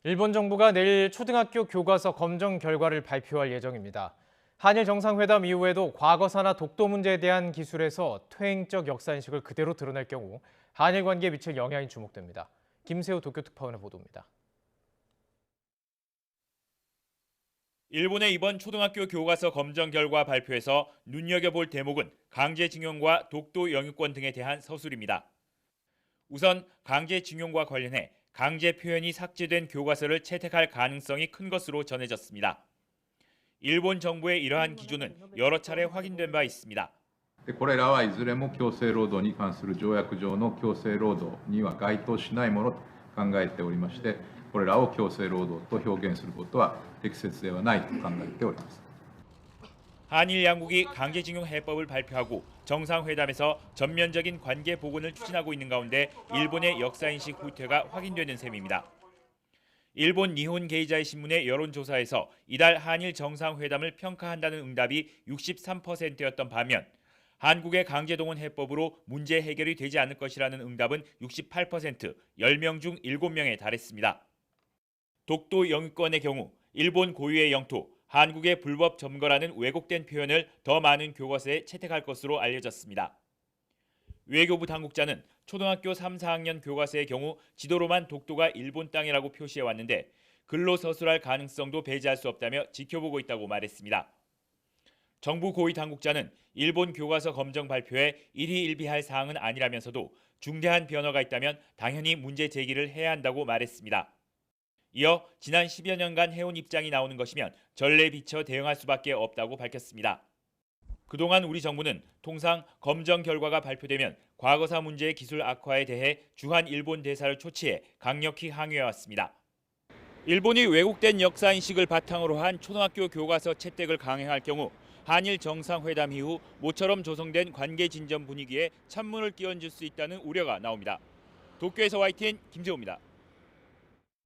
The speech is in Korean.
일본 정부가 내일 초등학교 교과서 검정 결과를 발표할 예정입니다. 한일 정상회담 이후에도 과거사나 독도 문제에 대한 기술에서 퇴행적 역사인식을 그대로 드러낼 경우 한일 관계에 미칠 영향이 주목됩니다. 김세호 도쿄특파원의 보도입니다. 일본의 이번 초등학교 교과서 검정 결과 발표에서 눈여겨볼 대목은 강제징용과 독도 영유권 등에 대한 서술입니다. 우선 강제징용과 관련해 강제 표현이 삭제된 교과서를 채택할 가능성이 큰 것으로 전해졌습니다. 일본 정부의 이러한 기조는 여러 차례 확인된 바 있습니다. これらはいずれも強制労働に関する条約上の強制労働には該当しないものと考えておりまして、これらを強制労働と表現することは適切ではないと考えております。 한일 양국이 강제징용 해법을 발표하고 정상회담에서 전면적인 관계 복원을 추진하고 있는 가운데 일본의 역사인식 후퇴가 확인되는 셈입니다. 일본 니혼 게이자이 신문의 여론조사에서 이달 한일 정상회담을 평가한다는 응답이 63%였던 반면 한국의 강제동원 해법으로 문제 해결이 되지 않을 것이라는 응답은 68%, 10명 중 7명에 달했습니다. 독도 영유권의 경우 일본 고유의 영토, 한국의 불법 점거라는 왜곡된 표현을 더 많은 교과서에 채택할 것으로 알려졌습니다. 외교부 당국자는 초등학교 3, 4학년 교과서의 경우 지도로만 독도가 일본 땅이라고 표시해왔는데 글로 서술할 가능성도 배제할 수 없다며 지켜보고 있다고 말했습니다. 정부 고위 당국자는 일본 교과서 검정 발표에 일희일비할 사항은 아니라면서도 중대한 변화가 있다면 당연히 문제 제기를 해야 한다고 말했습니다. 이어 지난 10여 년간 해온 입장이 나오는 것이면 전례에 비춰 대응할 수밖에 없다고 밝혔습니다. 그동안 우리 정부는 통상 검정 결과가 발표되면 과거사 문제의 기술 악화에 대해 주한 일본 대사를 초치해 강력히 항의해왔습니다. 일본이 왜곡된 역사인식을 바탕으로 한 초등학교 교과서 채택을 강행할 경우 한일 정상회담 이후 모처럼 조성된 관계 진전 분위기에 찬물을 끼얹을 수 있다는 우려가 나옵니다. 도쿄에서 YTN 김세호입니다.